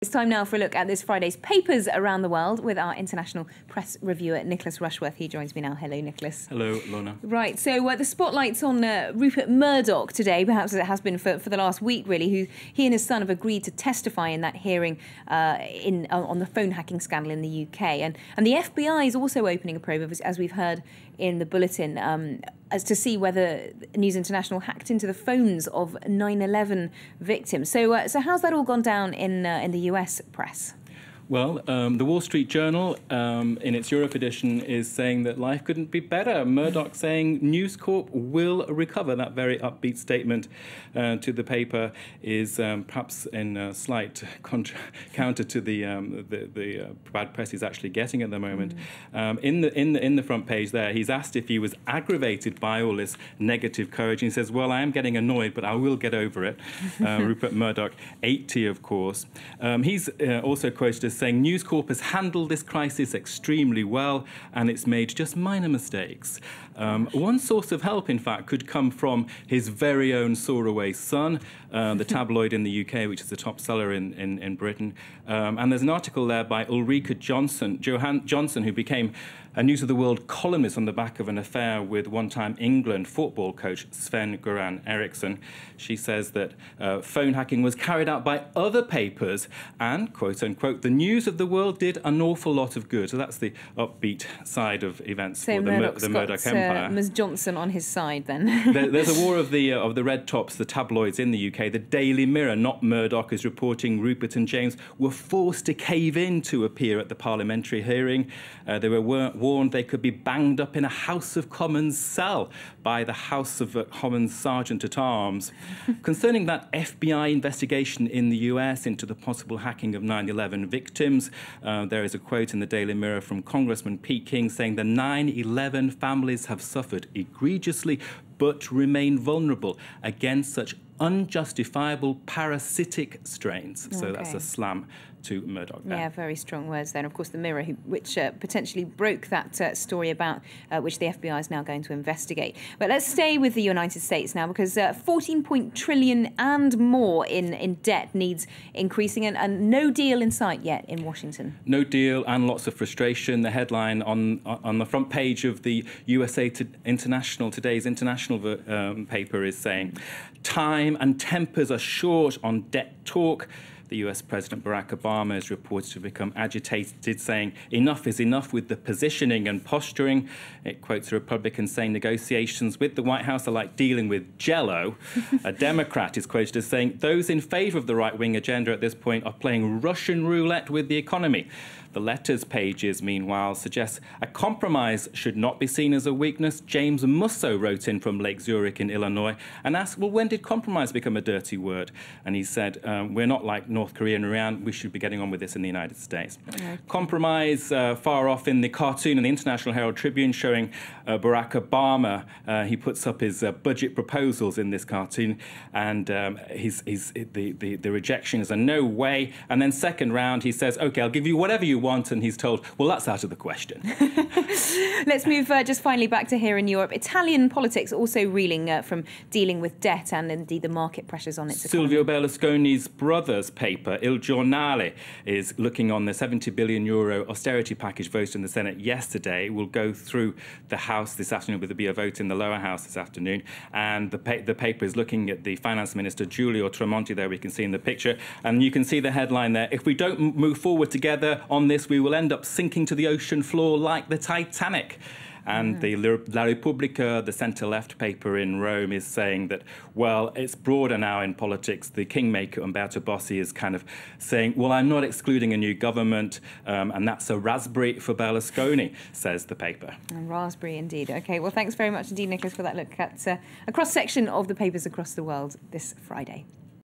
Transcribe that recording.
It's time now for a look at this Friday's papers around the world with our international press reviewer, Nicholas Rushworth. He joins me now. Hello, Nicholas. Hello, Lorna. Right, so the spotlight's on Rupert Murdoch today, perhaps as it has been for the last week, really, he and his son have agreed to testify in that hearing on the phone hacking scandal in the UK. And the FBI is also opening a probe, as we've heard in the bulletin, as to see whether News International hacked into the phones of 9/11 victims. So how's that all gone down in the US press? Well, the Wall Street Journal, in its Europe edition, is saying that life couldn't be better. Murdoch saying News Corp will recover. That very upbeat statement to the paper is perhaps in a slight counter to the bad press he's actually getting at the moment. In the front page there, he's asked if he was aggravated by all this negative coverage. And he says, well, I am getting annoyed, but I will get over it. Rupert Murdoch, 80, of course. He's also quoted as saying News Corp has handled this crisis extremely well and it's made just minor mistakes. One source of help, in fact, could come from his very own Soaraway Sun, the tabloid in the UK, which is the top seller in Britain. And there's an article there by Ulrika Johnson, who became a News of the World columnist on the back of an affair with one-time England football coach Sven-Göran Eriksson. She says that phone hacking was carried out by other papers and, quote-unquote, the News of the World did an awful lot of good. So that's the upbeat side of events for the Murdoch empire. Ms. Johnson on his side, then. There's a war of the red tops, the tabloids in the UK. The Daily Mirror, not Murdoch, is reporting Rupert and James were forced to cave in to appear at the parliamentary hearing. They were warned they could be banged up in a House of Commons cell by the House of Commons Sergeant-at-Arms. Concerning that FBI investigation in the US into the possible hacking of 9/11 victims, there is a quote in the Daily Mirror from Congressman Pete King saying the 9/11 families have suffered egregiously but remain vulnerable against such unjustifiable parasitic strains. So that's a slam to Murdoch there. Yeah, very strong words there. And of course, the Mirror, which potentially broke that story about which the FBI is now going to investigate. But let's stay with the United States now, because 14 trillion and more in debt needs increasing, and no deal in sight yet in Washington. No deal and lots of frustration. The headline on the front page of the today's international paper is saying, time and tempers are short on debt talk. The US President Barack Obama is reported to have become agitated, saying enough is enough with the positioning and posturing. It quotes a Republican saying negotiations with the White House are like dealing with Jell-O. A Democrat is quoted as saying those in favour of the right-wing agenda at this point are playing Russian roulette with the economy. The letters pages, meanwhile, suggest a compromise should not be seen as a weakness. James Musso wrote in from Lake Zurich in Illinois and asked, well, when did compromise become a dirty word? And he said, we're not like North Korea and Iran. We should be getting on with this in the United States. Okay. Compromise far off in the cartoon in the International Herald Tribune showing Barack Obama. He puts up his budget proposals in this cartoon, and the rejection is a no way. And then second round, he says, OK, I'll give you whatever you want, and he's told, well, that's out of the question. Let's move just finally back to here in Europe. Italian politics also reeling from dealing with debt and indeed the market pressures on its economy. Silvio Berlusconi's brother's paper, Il Giornale, is looking on the €70 billion austerity package voted in the Senate yesterday. It will go through the House this afternoon, with there be a vote in the lower house this afternoon. And the paper is looking at the finance minister, Giulio Tremonti, there we can see in the picture. And you can see the headline there, if we don't move forward together on this, we will end up sinking to the ocean floor like the Titanic. And the La Repubblica, the centre-left paper in Rome, is saying that, well, it's broader now in politics. The kingmaker, Umberto Bossi, is kind of saying, well, I'm not excluding a new government, and that's a raspberry for Berlusconi, says the paper. And raspberry indeed. OK, well, thanks very much indeed, Nicholas, for that look at a cross-section of the papers across the world this Friday.